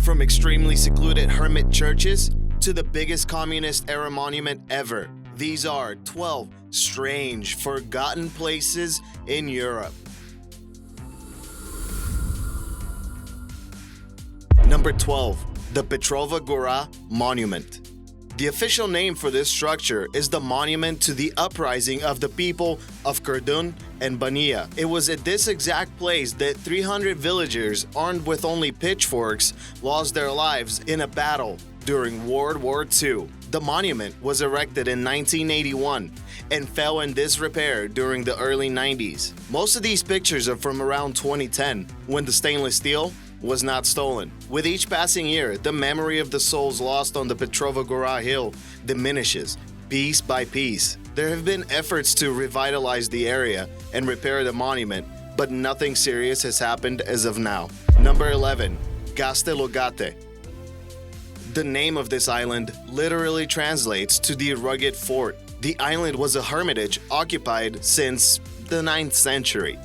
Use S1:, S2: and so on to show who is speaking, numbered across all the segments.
S1: From extremely secluded hermit churches to the biggest communist-era monument ever. These are 12 strange, forgotten places in Europe. Number 12. The Petrova Gorra Monument. The official name for this structure is the Monument to the Uprising of the People of Kurdun and Bania. It was at this exact place that 300 villagers armed with only pitchforks lost their lives in a battle during World War II. The monument was erected in 1981 and fell in disrepair during the early 90s. Most of these pictures are from around 2010, when the stainless steel was not stolen. With each passing year, the memory of the souls lost on the Petrova Gorra Hill diminishes, piece by piece. There have been efforts to revitalize the area and repair the monument, but nothing serious has happened as of now. Number 11. Costello Island. The name of this island literally translates to the rugged fort. The island was a hermitage occupied since the 9th century,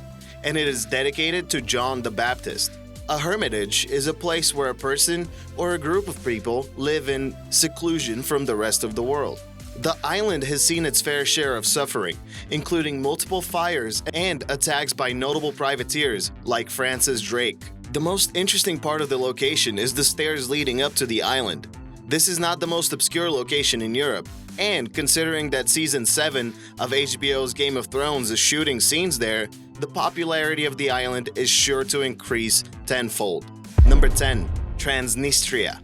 S1: and it is dedicated to John the Baptist. A hermitage is a place where a person or a group of people live in seclusion from the rest of the world. The island has seen its fair share of suffering, including multiple fires and attacks by notable privateers like Francis Drake. The most interesting part of the location is the stairs leading up to the island. This is not the most obscure location in Europe, and considering that Season 7 of HBO's Game of Thrones is shooting scenes there, the popularity of the island is sure to increase tenfold. Number 10. Transnistria.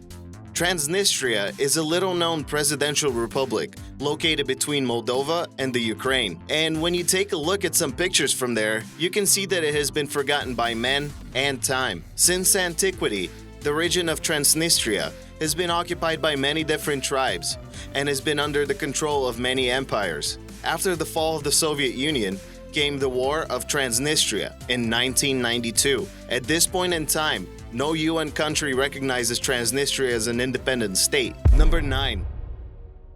S1: Transnistria is a little-known presidential republic located between Moldova and the Ukraine. And when you take a look at some pictures from there, you can see that it has been forgotten by men and time. Since antiquity, the region of Transnistria has been occupied by many different tribes and has been under the control of many empires. After the fall of the Soviet Union, came the War of Transnistria in 1992. At this point in time, no UN country recognizes Transnistria as an independent state. Number 9.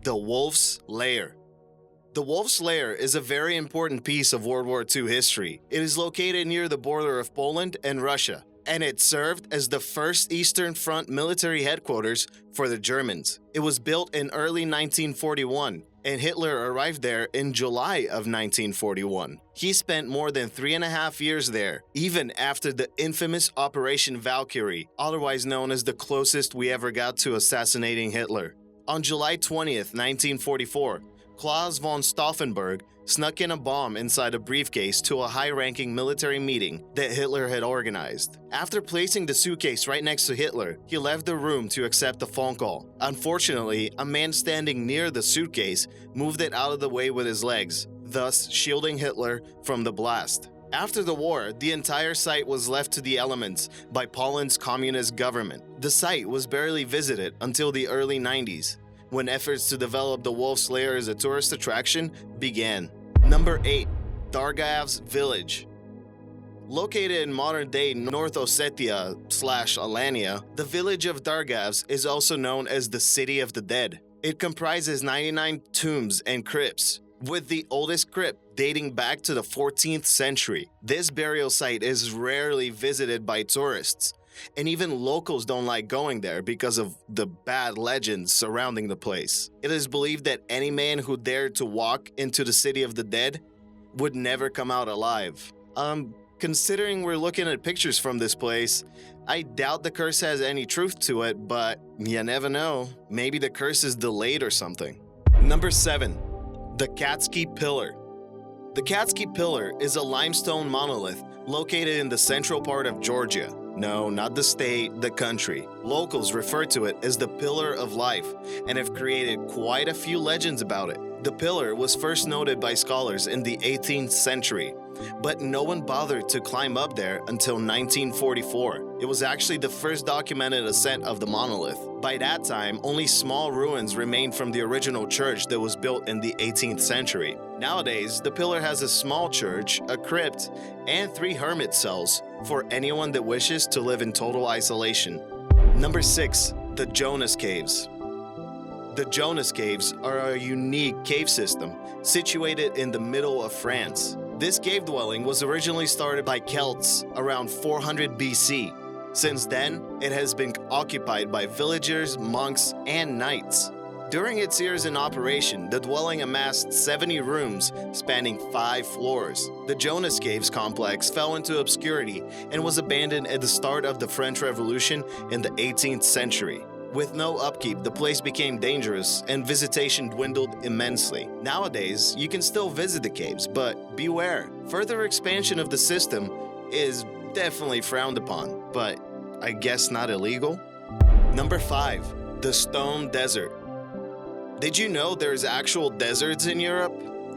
S1: The Wolf's Lair. The Wolf's Lair is a very important piece of World War II history. It is located near the border of Poland and Russia, and it served as the first Eastern Front military headquarters for the Germans. It was built in early 1941, and Hitler arrived there in July of 1941. He spent more than 3.5 years there, even after the infamous Operation Valkyrie, otherwise known as the closest we ever got to assassinating Hitler. On July 20th, 1944, Klaus von Stauffenberg snuck in a bomb inside a briefcase to a high-ranking military meeting that Hitler had organized. After placing the suitcase right next to Hitler, he left the room to accept a phone call. Unfortunately, a man standing near the suitcase moved it out of the way with his legs, thus shielding Hitler from the blast. After the war, the entire site was left to the elements by Poland's communist government. The site was barely visited until the early 90s, when efforts to develop the Wolf's Lair as a tourist attraction began. Number 8. Dargahs Village. Located in modern-day North Ossetia/Alania, the village of Dargahs is also known as the City of the Dead. It comprises 99 tombs and crypts, with the oldest crypt dating back to the 14th century. This burial site is rarely visited by tourists, and even locals don't like going there because of the bad legends surrounding the place. It is believed that any man who dared to walk into the City of the Dead would never come out alive. Considering we're looking at pictures from this place, I doubt the curse has any truth to it, but you never know. Maybe the curse is delayed or something. Number 7. The Katskhi Pillar. The Katskhi Pillar is a limestone monolith located in the central part of Georgia. No, not the state, the country. Locals refer to it as the Pillar of Life and have created quite a few legends about it. The pillar was first noted by scholars in the 18th century, but no one bothered to climb up there until 1944. It was actually the first documented ascent of the monolith. By that time, only small ruins remained from the original church that was built in the 18th century. Nowadays, the pillar has a small church, a crypt, and 3 hermit cells for anyone that wishes to live in total isolation. Number 6. The Jonas Caves. The Jonas Caves are a unique cave system situated in the middle of France. This cave dwelling was originally started by Celts around 400 BC. Since then, it has been occupied by villagers, monks, and knights. During its years in operation, the dwelling amassed 70 rooms spanning 5 floors. The Jonas Caves complex fell into obscurity and was abandoned at the start of the French Revolution in the 18th century. With no upkeep, the place became dangerous and visitation dwindled immensely. Nowadays, you can still visit the caves, but beware. Further expansion of the system is definitely frowned upon, but I guess not illegal. Number 5. The Stone Desert. Did you know there's actual deserts in Europe?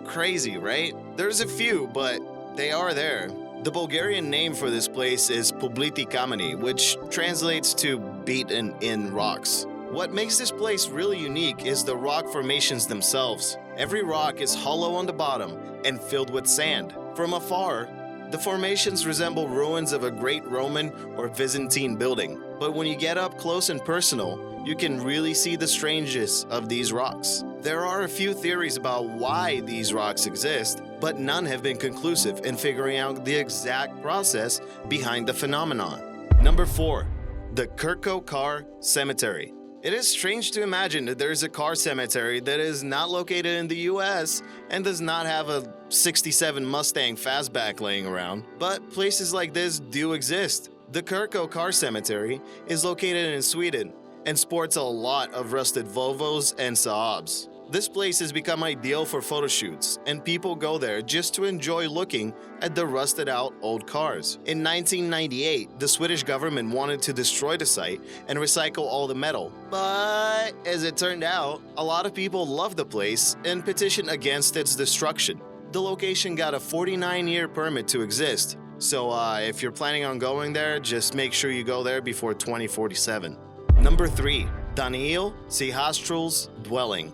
S1: Crazy, right? There's a few, but they are there. The Bulgarian name for this place is Publiti Kameni, which translates to beaten in rocks. What makes this place really unique is the rock formations themselves. Every rock is hollow on the bottom and filled with sand. From afar, the formations resemble ruins of a great Roman or Byzantine building. But when you get up close and personal, you can really see the strangeness of these rocks. There are a few theories about why these rocks exist, but none have been conclusive in figuring out the exact process behind the phenomenon. Number 4. The Kirko Cemetery. It is strange to imagine that there is a car cemetery that is not located in the US and does not have a 67 Mustang fastback laying around, but places like this do exist. The Kirko Cemetery is located in Sweden and sports a lot of rusted Volvos and Saabs. This place has become ideal for photo shoots, and people go there just to enjoy looking at the rusted out old cars. In 1998, the Swedish government wanted to destroy the site and recycle all the metal. But as it turned out, a lot of people loved the place and petitioned against its destruction. The location got a 49-year permit to exist, so if you're planning on going there, just make sure you go there before 2047. Number 3. Daniel Sihastrul's dwelling.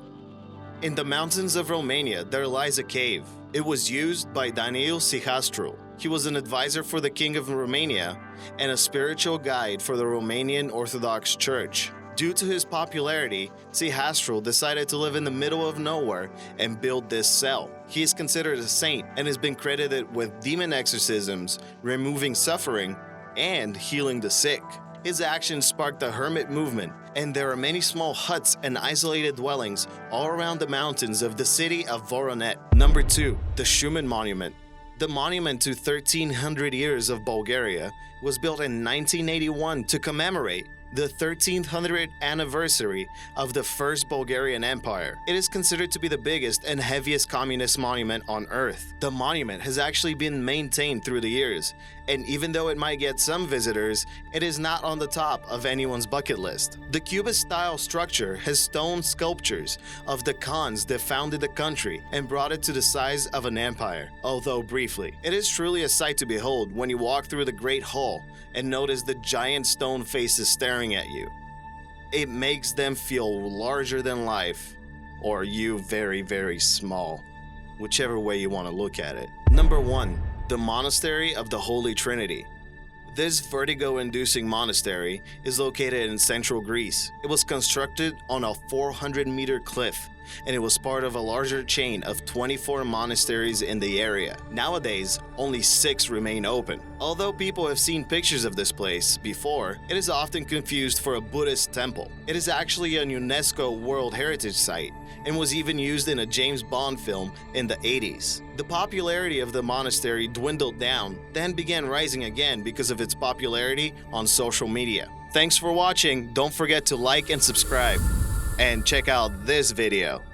S1: In the mountains of Romania, there lies a cave. It was used by Daniel Sihastrul. He was an advisor for the King of Romania and a spiritual guide for the Romanian Orthodox Church. Due to his popularity, Sihastrul decided to live in the middle of nowhere and build this cell. He is considered a saint and has been credited with demon exorcisms, removing suffering, and healing the sick. His actions sparked the hermit movement, and there are many small huts and isolated dwellings all around the mountains of the city of Voronet. Number 2. The Schumann Monument. The monument to 1300 years of Bulgaria was built in 1981 to commemorate the 1300th anniversary of the First Bulgarian Empire. It is considered to be the biggest and heaviest communist monument on Earth. The monument has actually been maintained through the years, and even though it might get some visitors, it is not on the top of anyone's bucket list. The Cubist-style structure has stone sculptures of the Khans that founded the country and brought it to the size of an empire, although briefly. It is truly a sight to behold when you walk through the Great Hall and notice the giant stone faces staring at you. It makes them feel larger than life, or you very, very small, whichever way you want to look at it. Number 1. The Monastery of the Holy Trinity. This vertigo-inducing monastery is located in central Greece. It was constructed on a 400-meter cliff, and it was part of a larger chain of 24 monasteries in the area. Nowadays, only 6 remain open. Although people have seen pictures of this place before, it is often confused for a Buddhist temple. It is actually a UNESCO World Heritage Site and was even used in a James Bond film in the 80s. The popularity of the monastery dwindled down, then began rising again because of its popularity on social media. Thanks for watching. Don't forget to like and subscribe. And check out this video.